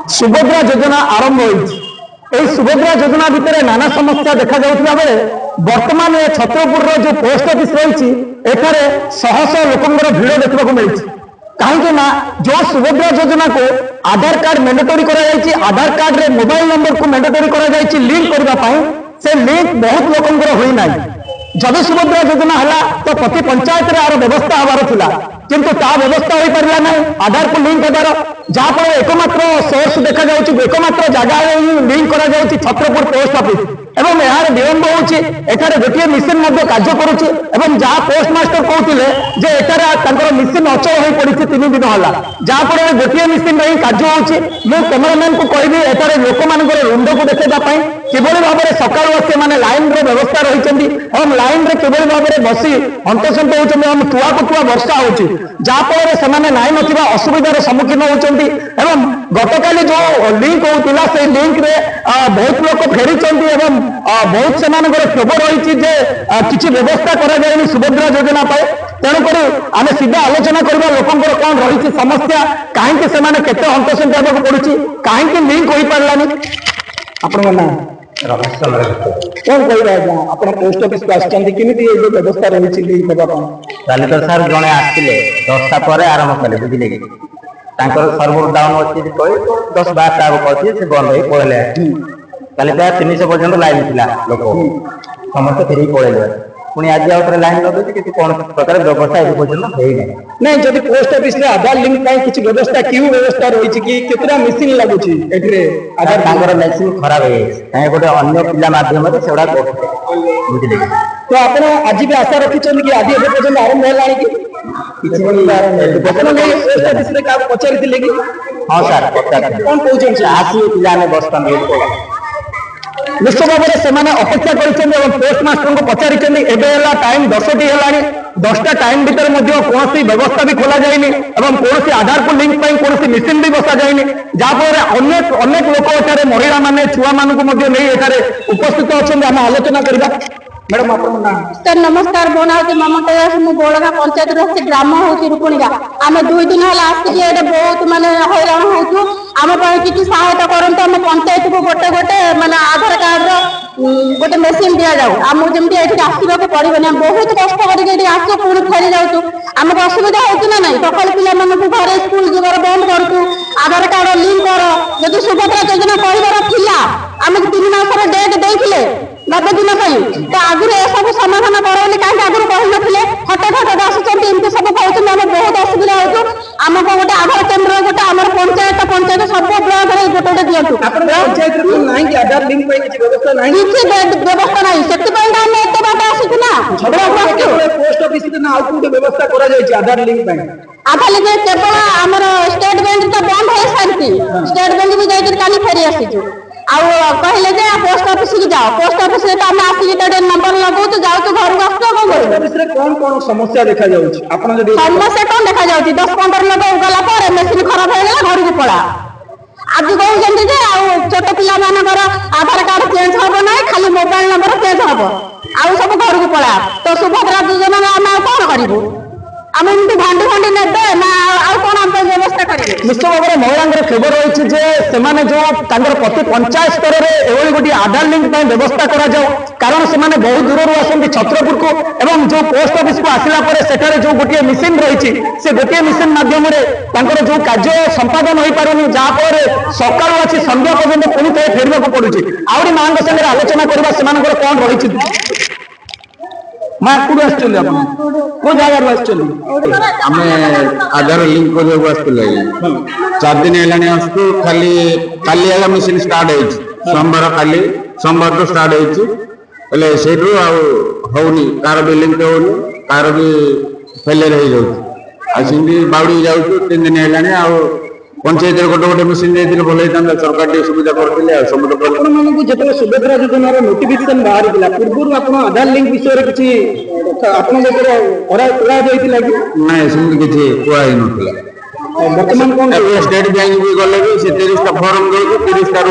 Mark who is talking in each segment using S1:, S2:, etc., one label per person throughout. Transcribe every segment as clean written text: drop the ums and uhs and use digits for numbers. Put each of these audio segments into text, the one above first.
S1: सुभद्रा योजना आरंभ हो सुभद्रा योजना भितर नाना समस्या देखा जाउथिबा बेले वर्तमान ए छत्रपुर जो पोस्ट ऑफिस रही एठारे शह शह लोकंर भिड़ देखा मिली कहीं ना जो सुभद्रा योजना को आधार कार्ड मैंडेटरी करा आधार कार्ड रे मोबाइल नंबर को मैंडेटरी करा लिंक करने से लिंक बहुत लोकंर होई ना जब सुभद्रा योजना है तो प्रति पंचायत रे आर व्यवस्था हबार थिला किंतु ता व्यवस्था हो पारा ना आधार को लिंक होबार जहाँफल एकमात्र सोर्स देखा एकमात्र जगह लिंक करा छत्रपुर पोस्ट ऑफिस एवं यार विलंब होठार गोटे मिशन कार्य करुच्ची जहाँ पोस्टमास्टर कहते एटार मिशन अचल हो पड़ी 3 दिन है जहाँफल गोटे मिशन ही कार्य हो कैमेरामैन को कहि एटार लोक मान रुंड को देखापी किभली भाव में सकाल से लाइन व्यवस्था रही लाइन रे किभली भाव में बसी हंतसंत होती तुआ को तुआ वर्षा हो जहाँफल से नाई ना असुविधार सम्मुखीन होती गतकाली जो लिंक होता से लिंक रे बहुत लोग फेरी बहुत से क्षोभ रही किसी व्यवस्था करा सुभद्रा योजना तेणुक आम सीधा आलोचना करवा लोक कौन रही समस्या कहीं से हंतसंत होगा पड़ी कहीं लिंक हो पारानी आपण ना
S2: रमेश चंद्र
S1: कौन कह आप पोस्ट ऑफिस को आसमी व्यवस्था रही लिंक
S2: ताले तो सर जड़े आसते 10टा पर आरंभ कले बुझे कि सर्वर डाउन अच्छी 10-12टा कहती से बंद हो पड़े कल प्राय 300 पर्यटन लाइन थी लोक समस्त फेर पड़े पुणी आज आउे लाइन लगे कि कौन प्रकार व्यवस्था ये पर्यटन
S1: नहीं जब पोस्ट ऑफिस आधार लिंक किसी व्यवस्था क्यों व्यवस्था रही कि केतरा मेसीन लगुच
S2: आधार मेसीन खराब है गोटे अन्य पिला माध्यम से सेगुड़ा बुझे
S1: तो आप आज भी आशा रखिंट कि आज पर्यटन आरंभ है पचारि कि
S2: हाँ सर
S1: कौन कहते
S2: आसी पिला बसता
S1: निश्चित भाव में अपेक्षा पोस्टमास्टर को पचारि टाइम 10टी है 10टा टाइम भीतर कौन व्यवस्था भी खोल जाए कौन आधार को लिंक कौन मिशन भी बसा जाए जहाँफल अनेक अनेक लोक एठारे महिला माने छुआ मानक उपस्थित अच्छा आम आलोचना करवा मैडम
S3: सर नमस्कार मो ना ममता दास मु बोलगा पंचायत रही ग्राम हूँ रुकुणिया आम 2 दिन है आसिक बहुत मानने हैरान हो आम किसी सहायता करते आम पंचायत को गोटे गोटे मानने आधार कार्ड रोटे मेसीन दि जाऊ आमको जमी आसवाक पड़े बहुत कष्ट करके आस पुणी फेरी जाऊँ आमको असुविधा होना ना सकाल पिला घरे स्कूल जीवार बंद करूँ आधार कार्ड लिंक कर जब सुभद्रा योजना कर आम 3 मासर डेट देते 90 दिन तो आगुरी सब समाधान करें कहीं आगुरी कहते हठात हठात आसुच्च एमती सब कहते आम बहुत असुविधा हो आमको गोटे आधार केन्द्र गोटे आम पंचायत पंचायत सब ब्लॉक में गोटे गोटे दिंतु किसी व्यवस्था ना से आम एत बाट आसुचु ना आधार लिंक केवल आम स्टेट बैंक तो बंद हो सारी स्टेट बैंक भी जाकर काली फेरी आसीचु कहले पोस्ट ऑफिस की जाओ पोस्ट ऑफिस आम आसिक नंबर लगो तो जाओ घर को
S1: कौन कौन समस्या देखा
S3: समस्या कौन देखा 10-15 लोग गला मेसीन खराब हो घर को पड़ा आज कहते छोट पिला मानकर आधार कार्ड चेंज हम ना खाली मोबाइल नंबर चेंज हम आउ सब घर को पड़ा तो सुभद्रा योजना आम कौन करूँ आम एमती भांडी भांडी नेबे ना कौन आम व्यवस्था करेंगे
S1: निश्चित भाव में महिला क्षोभ रही जो प्रति पंचायत स्तर में एवं गोटे आधार लिंक व्यवस्था करा कारण से बहुत दूर आसती छत्रपुर को एवं जो पोस्ट ऑफिस को आसला सेठारे जो गोटे मिशन रही से गोटे मिशन मध्यम जो कार्य संपादन हो पारे जहाँफल सका अच्छी संध्या पर्यटन पुणी थे फेरवा पड़ुଛି आहरी माँ संगे आलोचना करवा कौन रही माँ कौन
S4: आम आधार लिंक करने 4 दिन है आसतु खाली काली मेसीन स्टार्ट हो सोमवार खाली सोमवार तो स्टार्ट होनी कार भी लिंक होनी कार भी फेलियर हो जाती बाउड़ी जाऊँ 3 दिन है पंचायत गोटे गोटे मेसीन देते भल होता सरकार सुविधा करते
S1: जो सुभद्रा योजना नोटिफिकेशन बाहर पूर्व आप आधार लिंक विषय किसी
S4: ना सेमती किसी कहुई ना
S1: बर्तमान कौन
S4: स्टेट बैंक भी गले भी से 30टा फॉर्म दे 30टा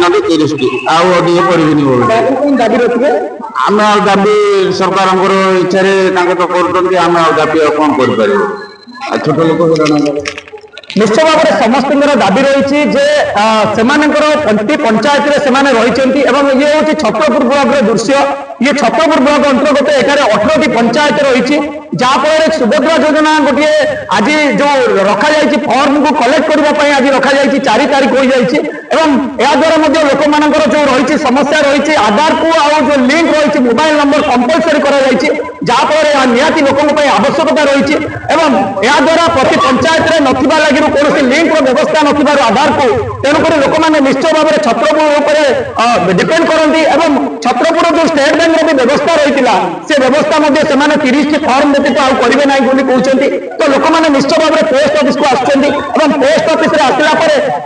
S4: अधिक दिन 30 अधिक कर
S1: दाबी रखिए
S4: आम दाबी सरकार इच्छा तो कर आम दाबी कौन कर छोट लोक
S1: निश्चय भाव में समस्त दाबी रही प्रति पंचायत रही ये हूँ छत्रपुर ब्लॉक दृश्य ये छत्रपुर ब्लॉक अंतर्गत एखाने 18टी पंचायत रही जहाँफल सुभद्रा योजना गोटे आज जो रखा जाए फॉर्म को कलेक्ट करने आज रखा जाए 4 तारीख हो जाए द्वारा लोक मान जो रही समस्या रही आधार को आउ जो लिंक रही मोबाइल नंबर कंपलसरी जहाँफल निहाती लोक आवश्यकता रही द्वारा प्रति पंचायत में नथिबा लगी कौन लिंक व्यवस्था नथिबार आधार को तेणुक लोक मैंने निश्चय भाव में छत्रपुर डिपेंड करती छत्रपुर जो स्टेट बैंक भी व्यवस्था रही से व्यवस्था 30 फॉर्म व्यतीत आउ करेंगे ना कहते तो लोक मैंने निश्चय भाव में पोस्ट ऑफिस को आसुच्च पोस्ट ऑफिस आसला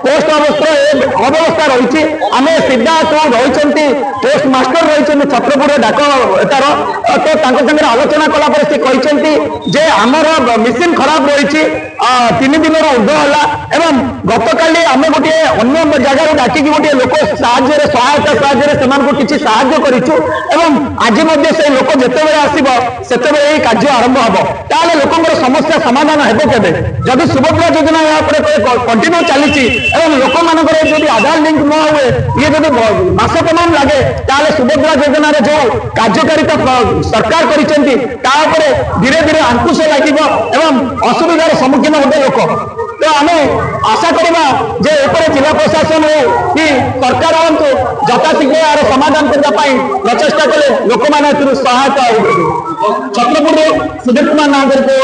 S1: पोस्ट अव्यवस्था रही आम सीधा जो रही पोस्ट मास्टर रही छत्रपुर डाक एतार तो सागर आलोचना कलापर से कहते आमर मेसीन खराब रही 3 दिन ऊर्ध है गत काली आम गोटे अन्य जगार डाक गोटे लोक सहायता साहय किसी साहय करूँ आज से लोक जिते आसो से कार्य आरंभ हम ताले लोक समस्या समाधान हे जदि सुभद्रा योजना यहाँ कंटिन्यू चली लोक मान आधार लिंक न हुए ये जब मास तमाम लगे ताले सुभद्रा योजना जो कार्यकारिता सरकार करिसेंती धीरे धीरे अंकुश लगे असुविधार सम्मुखीन होते लोक तो आम आशा करवा जे जिला प्रशासन हो कि सरकार हूँ यथाशीघ्र यार समाधान करने प्रचेषा कले लोक मैंने सहायता छत्रपुर सुधीर कुमार नागर को